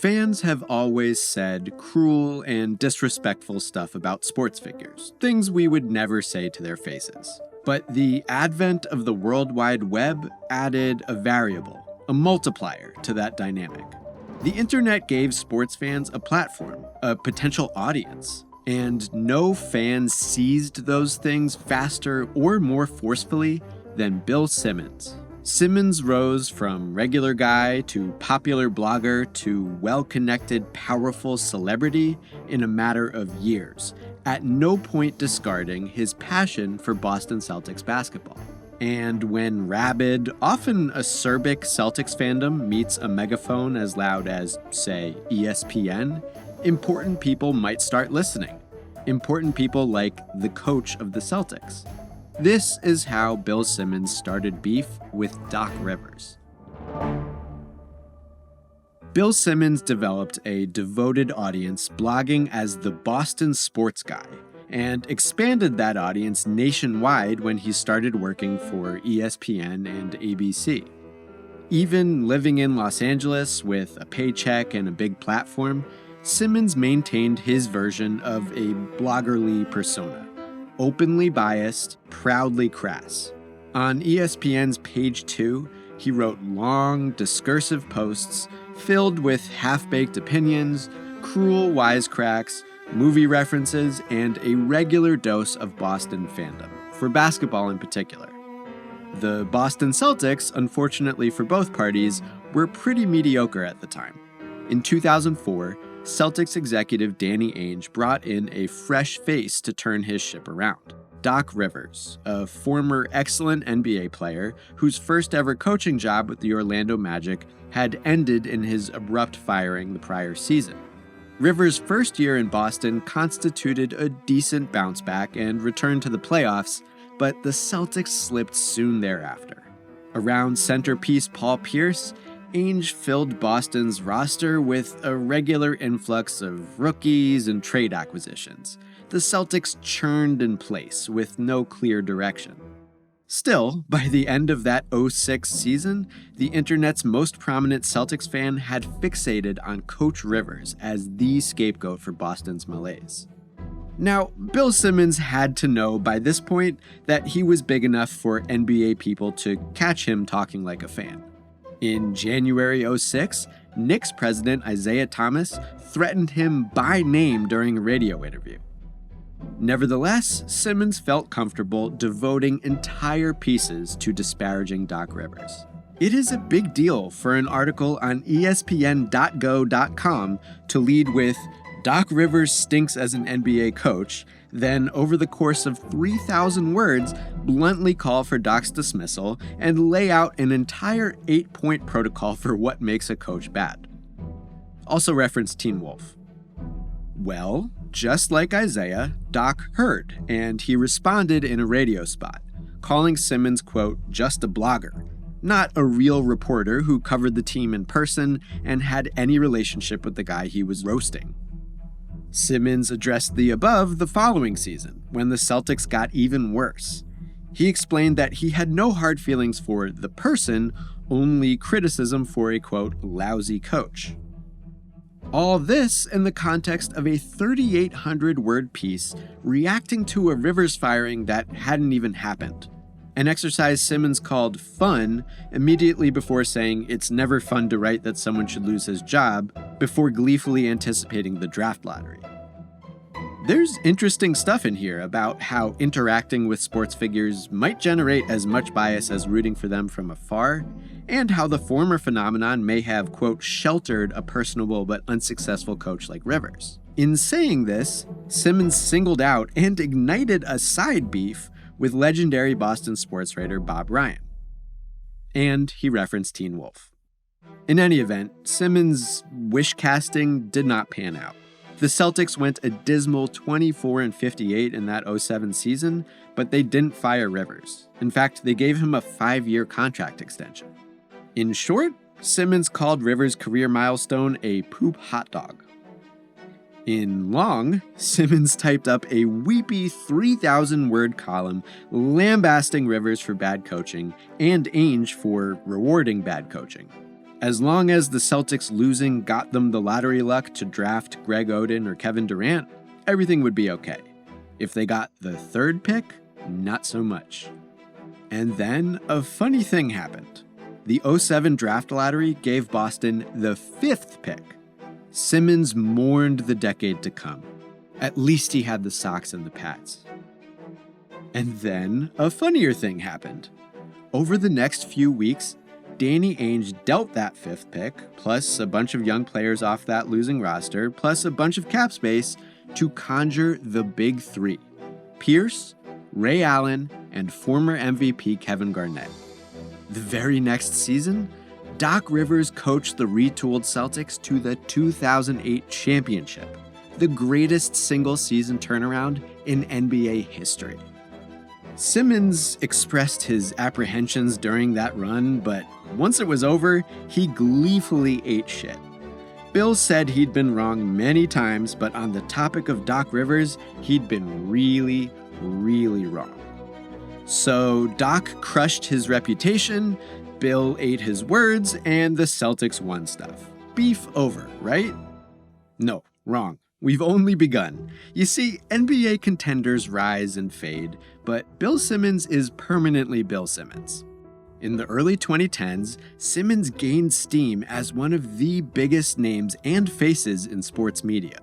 Fans have always said cruel and disrespectful stuff about sports figures, things we would never say to their faces. But the advent of the World Wide Web added a variable, a multiplier to that dynamic. The internet gave sports fans a platform, a potential audience, and no fan seized those things faster or more forcefully than Bill Simmons. Simmons rose from regular guy to popular blogger to well-connected, powerful celebrity in a matter of years, at no point discarding his passion for Boston Celtics basketball. And when rabid, often acerbic Celtics fandom meets a megaphone as loud as, say, ESPN, important people might start listening. Important people like the coach of the Celtics. This is how Bill Simmons started beef with Doc Rivers. Bill Simmons developed a devoted audience blogging as the Boston sports guy, and expanded that audience nationwide when he started working for ESPN and ABC. Even living in Los Angeles with a paycheck and a big platform, Simmons maintained his version of a bloggerly persona. Openly biased, proudly crass. On ESPN's Page 2, he wrote long, discursive posts filled with half-baked opinions, cruel wisecracks, movie references, and a regular dose of Boston fandom, for basketball in particular. The Boston Celtics, unfortunately for both parties, were pretty mediocre at the time. In 2004, Celtics executive Danny Ainge brought in a fresh face to turn his ship around. Doc Rivers, a former excellent NBA player whose first ever coaching job with the Orlando Magic had ended in his abrupt firing the prior season. Rivers' first year in Boston constituted a decent bounce back and return to the playoffs, but the Celtics slipped soon thereafter. Around centerpiece Paul Pierce, Ainge filled Boston's roster with a regular influx of rookies and trade acquisitions. The Celtics churned in place with no clear direction. Still, by the end of that 2006 season, the internet's most prominent Celtics fan had fixated on Coach Rivers as the scapegoat for Boston's malaise. Now, Bill Simmons had to know by this point that he was big enough for NBA people to catch him talking like a fan. In January 2006, Knicks president Isaiah Thomas threatened him by name during a radio interview. Nevertheless, Simmons felt comfortable devoting entire pieces to disparaging Doc Rivers. It is a big deal for an article on ESPN.go.com to lead with, "Doc Rivers stinks as an NBA coach," then over the course of 3,000 words, bluntly call for Doc's dismissal and lay out an entire 8-point protocol for what makes a coach bad. Also reference Teen Wolf. Well, just like Isaiah, Doc heard, and he responded in a radio spot, calling Simmons, quote, "just a blogger," not a real reporter who covered the team in person and had any relationship with the guy he was roasting. Simmons addressed the above the following season, when the Celtics got even worse. He explained that he had no hard feelings for the person, only criticism for a, quote, "lousy coach." All this in the context of a 3,800-word piece reacting to a Rivers firing that hadn't even happened. An exercise Simmons called fun immediately before saying it's never fun to write that someone should lose his job, before gleefully anticipating the draft lottery. There's interesting stuff in here about how interacting with sports figures might generate as much bias as rooting for them from afar, and how the former phenomenon may have, quote, sheltered a personable but unsuccessful coach like Rivers. In saying this, Simmons singled out and ignited a side beef with legendary Boston sports writer Bob Ryan. And he referenced Teen Wolf. In any event, Simmons' wish casting did not pan out. The Celtics went a dismal 24-58 in that 2007 season, but they didn't fire Rivers. In fact, they gave him a 5-year contract extension. In short, Simmons called Rivers' career milestone a poop hot dog. In long, Simmons typed up a weepy 3,000-word column lambasting Rivers for bad coaching and Ainge for rewarding bad coaching. As long as the Celtics losing got them the lottery luck to draft Greg Oden or Kevin Durant, everything would be okay. If they got the third pick, not so much. And then a funny thing happened. The 2007 draft lottery gave Boston the 5th pick. Simmons mourned the decade to come. At least he had the socks and the pads. And then a funnier thing happened. Over the next few weeks, Danny Ainge dealt that 5th pick, plus a bunch of young players off that losing roster, plus a bunch of cap space to conjure the big three: Pierce, Ray Allen, and former MVP Kevin Garnett. The very next season, Doc Rivers coached the retooled Celtics to the 2008 championship, the greatest single-season turnaround in NBA history. Simmons expressed his apprehensions during that run, but once it was over, he gleefully ate shit. Bill said he'd been wrong many times, but on the topic of Doc Rivers, he'd been really, really wrong. So Doc crushed his reputation, Bill ate his words, and the Celtics won stuff. Beef over, right? No, wrong. We've only begun. You see, NBA contenders rise and fade, but Bill Simmons is permanently Bill Simmons. In the early 2010s, Simmons gained steam as one of the biggest names and faces in sports media.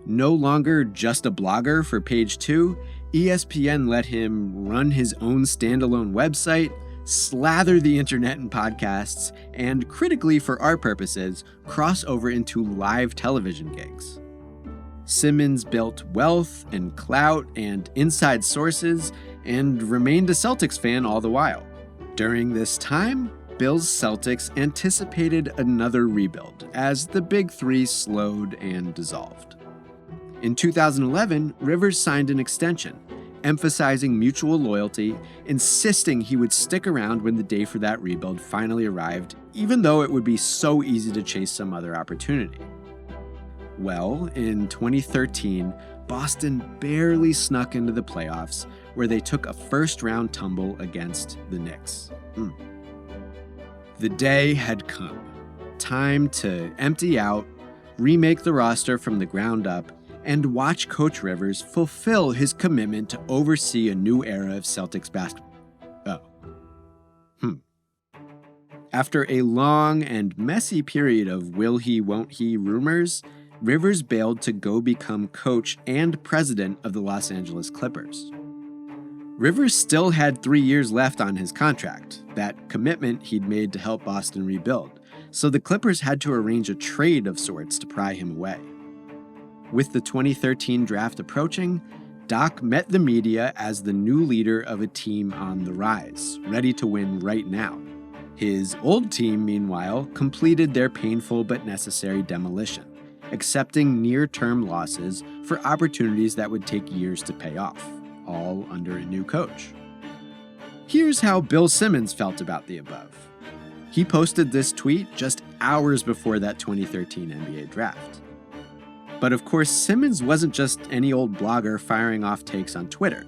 No longer just a blogger for Page 2, ESPN let him run his own standalone website, slather the internet in podcasts, and critically for our purposes, cross over into live television gigs. Simmons built wealth and clout and inside sources and remained a Celtics fan all the while. During this time, Bill's Celtics anticipated another rebuild as the Big Three slowed and dissolved. In 2011, Rivers signed an extension, emphasizing mutual loyalty, insisting he would stick around when the day for that rebuild finally arrived, even though it would be so easy to chase some other opportunity. Well, in 2013, Boston barely snuck into the playoffs, where they took a first-round tumble against the Knicks. The day had come. Time to empty out, remake the roster from the ground up, and watch Coach Rivers fulfill his commitment to oversee a new era of Celtics basketball. After a long and messy period of will he, won't he rumors, Rivers bailed to go become coach and president of the Los Angeles Clippers. Rivers still had 3 years left on his contract, that commitment he'd made to help Boston rebuild, so the Clippers had to arrange a trade of sorts to pry him away. With the 2013 draft approaching, Doc met the media as the new leader of a team on the rise, ready to win right now. His old team, meanwhile, completed their painful but necessary demolition, accepting near-term losses for opportunities that would take years to pay off, all under a new coach. Here's how Bill Simmons felt about the above. He posted this tweet just hours before that 2013 NBA draft. But of course, Simmons wasn't just any old blogger firing off takes on Twitter.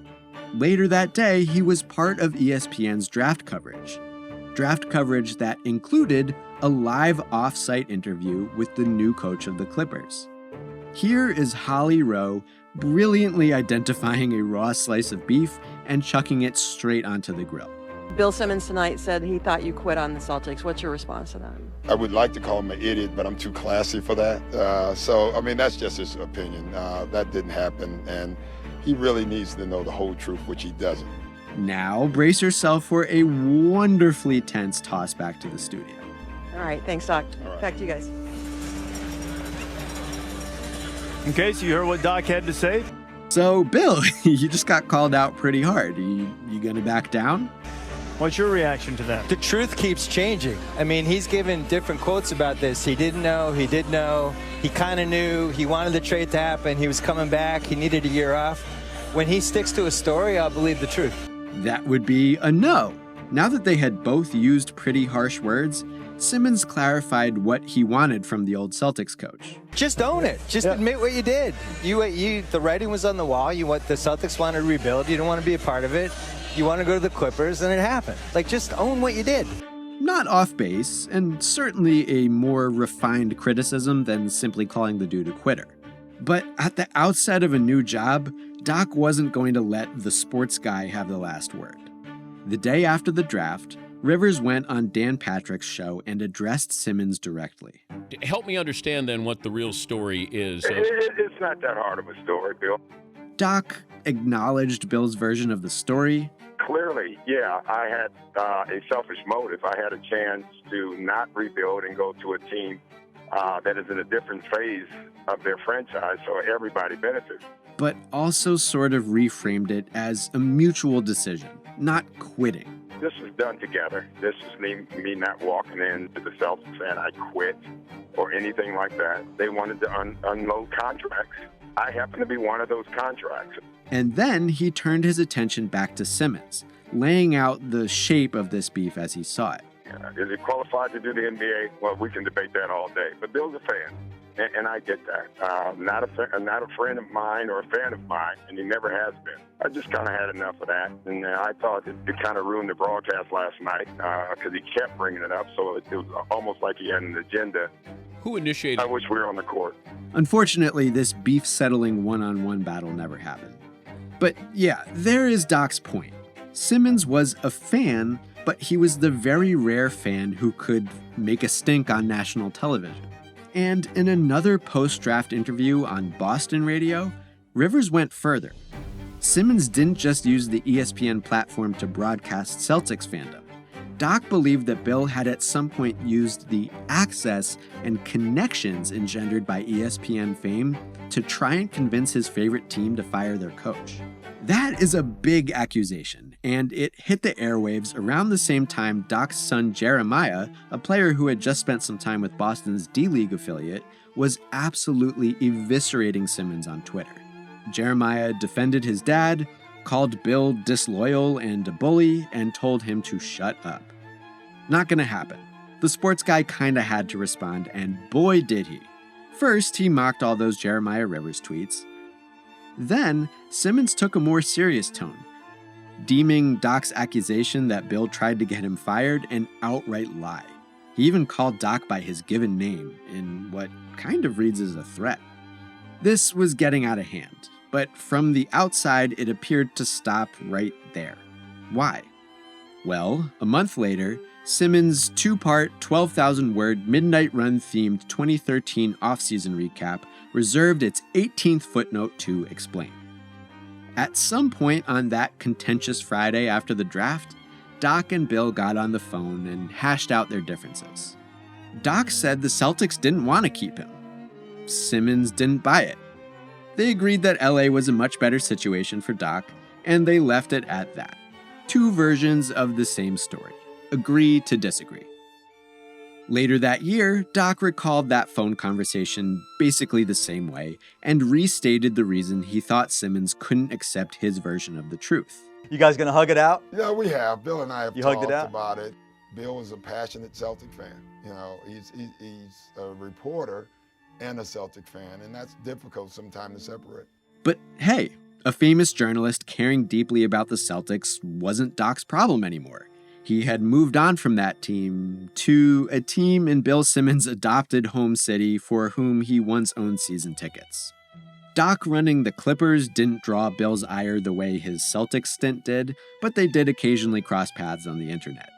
Later that day, he was part of ESPN's draft coverage that included a live off-site interview with the new coach of the Clippers. Here is Holly Rowe brilliantly identifying a raw slice of beef and chucking it straight onto the grill. Bill Simmons tonight said he thought you quit on the Celtics. What's your response to that? I would like to call him an idiot, but I'm too classy for that. That's just his opinion. That didn't happen, and he really needs to know the whole truth, which he doesn't. Now, brace yourself for a wonderfully tense toss back to the studio. All right, thanks, Doc. All right. Back to you guys. Okay, so you heard what Doc had to say? So, Bill, you just got called out pretty hard. You gonna back down? What's your reaction to that? The truth keeps changing. I mean, he's given different quotes about this. He didn't know, he did know, he kind of knew, he wanted the trade to happen, he was coming back, he needed a year off. When he sticks to a story, I'll believe the truth. That would be a no. Now that they had both used pretty harsh words, Simmons clarified what he wanted from the old Celtics coach. Just own it. Just admit what you did. The writing was on the wall. The Celtics wanted to rebuild. You didn't want to be a part of it. You want to go to the Clippers, and it happened. Just own what you did. not off base, and certainly a more refined criticism than simply calling the dude a quitter. But at the outset of a new job, Doc wasn't going to let the sports guy have the last word. The day after the draft, Rivers went on Dan Patrick's show and addressed Simmons directly. Help me understand then what the real story is. It's not that hard of a story, Bill. Doc acknowledged Bill's version of the story. Clearly, yeah, I had a selfish motive. I had a chance to not rebuild and go to a team that is in a different phase of their franchise, so everybody benefits. But also sort of reframed it as a mutual decision, not quitting. This was done together. This is me not walking into the Celtics saying I quit or anything like that. They wanted to unload contracts. I happen to be one of those contracts. And then he turned his attention back to Simmons, laying out the shape of this beef as he saw it. Is he qualified to do the NBA? Well, we can debate that all day. But Bill's a fan, and I get that. Not a friend of mine or a fan of mine, and he never has been. I just kind of had enough of that, and I thought it kind of ruined the broadcast last night because he kept bringing it up, so it was almost like he had an agenda. Who initiated? I wish we were on the court. Unfortunately, this beef-settling one-on-one battle never happened. But yeah, there is Doc's point. Simmons was a fan, but he was the very rare fan who could make a stink on national television. And in another post-draft interview on Boston radio, Rivers went further. Simmons didn't just use the ESPN platform to broadcast Celtics fandom. Doc believed that Bill had at some point used the access and connections engendered by ESPN fame to try and convince his favorite team to fire their coach. That is a big accusation, and it hit the airwaves around the same time Doc's son Jeremiah, a player who had just spent some time with Boston's D-League affiliate, was absolutely eviscerating Simmons on Twitter. Jeremiah defended his dad, called Bill disloyal and a bully, and told him to shut up. Not gonna happen. The sports guy kinda had to respond, and boy did he. First, he mocked all those Jeremiah Rivers tweets. Then, Simmons took a more serious tone, deeming Doc's accusation that Bill tried to get him fired an outright lie. He even called Doc by his given name in what kind of reads as a threat. This was getting out of hand, but from the outside it appeared to stop right there. Why? Well, a month later, Simmons' two-part, 12,000-word Midnight Run-themed 2013 offseason recap reserved its 18th footnote to explain. At some point on that contentious Friday after the draft, Doc and Bill got on the phone and hashed out their differences. Doc said the Celtics didn't want to keep him. Simmons didn't buy it. They agreed that LA was a much better situation for Doc, and they left it at that. Two versions of the same story. Agree to disagree. Later that year, Doc recalled that phone conversation basically the same way and restated the reason he thought Simmons couldn't accept his version of the truth. You guys gonna hug it out? Yeah, we have. Bill and I have Hugged talked it out? about it. Bill is a passionate Celtic fan. You know, he's a reporter and a Celtic fan, and that's difficult sometimes to separate. But hey, a famous journalist caring deeply about the Celtics wasn't Doc's problem anymore. He had moved on from that team to a team in Bill Simmons' adopted home city for whom he once owned season tickets. Doc running the Clippers didn't draw Bill's ire the way his Celtics stint did, but they did occasionally cross paths on the internet.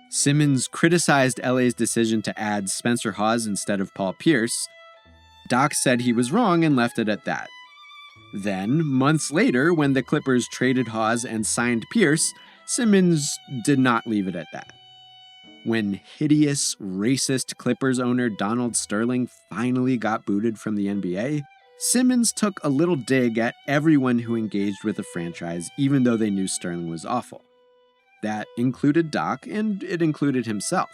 Simmons criticized LA's decision to add Spencer Hawes instead of Paul Pierce. Doc said he was wrong and left it at that. Then, months later, when the Clippers traded Hawes and signed Pierce, Simmons did not leave it at that. When hideous, racist Clippers owner Donald Sterling finally got booted from the NBA, Simmons took a little dig at everyone who engaged with the franchise, even though they knew Sterling was awful. That included Doc, and it included himself.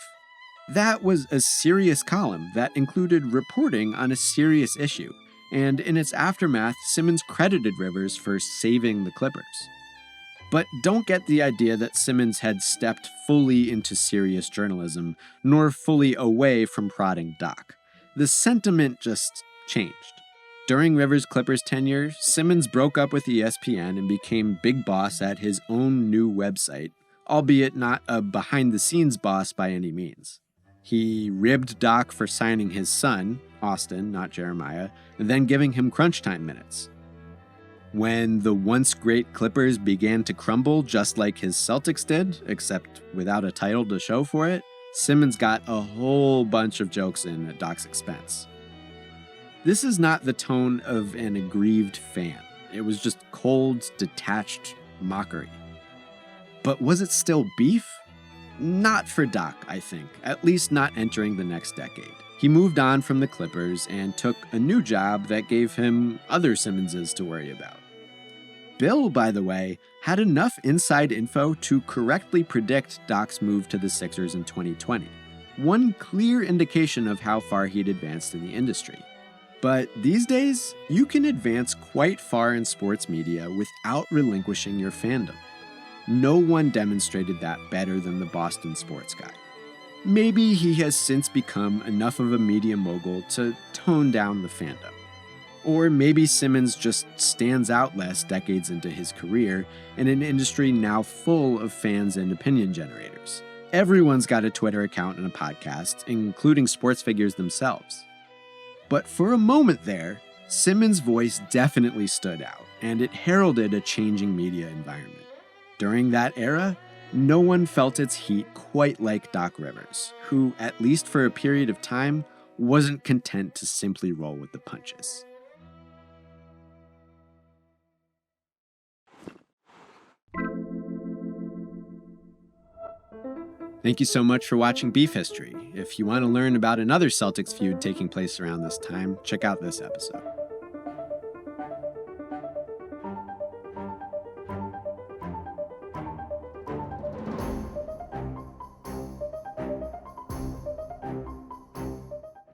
That was a serious column that included reporting on a serious issue, and in its aftermath, Simmons credited Rivers for saving the Clippers. But don't get the idea that Simmons had stepped fully into serious journalism, nor fully away from prodding Doc. The sentiment just changed. During Rivers' Clippers tenure, Simmons broke up with ESPN and became big boss at his own new website, albeit not a behind-the-scenes boss by any means. He ribbed Doc for signing his son, Austin, not Jeremiah, and then giving him crunch time minutes. When the once great Clippers began to crumble just like his Celtics did, except without a title to show for it, Simmons got a whole bunch of jokes in at Doc's expense. This is not the tone of an aggrieved fan. It was just cold, detached mockery. But was it still beef? Not for Doc, I think, at least not entering the next decade. He moved on from the Clippers and took a new job that gave him other Simmonses to worry about. Bill, by the way, had enough inside info to correctly predict Doc's move to the Sixers in 2020. One clear indication of how far he'd advanced in the industry. But these days, you can advance quite far in sports media without relinquishing your fandom. No one demonstrated that better than the Boston sports guy. Maybe he has since become enough of a media mogul to tone down the fandom. Or maybe Simmons just stands out less decades into his career in an industry now full of fans and opinion generators. Everyone's got a Twitter account and a podcast, including sports figures themselves. But for a moment there, Simmons' voice definitely stood out, and it heralded a changing media environment. During that era, no one felt its heat quite like Doc Rivers, who, at least for a period of time, wasn't content to simply roll with the punches. Thank you so much for watching Beef History. If you want to learn about another Celtics feud taking place around this time, check out this episode.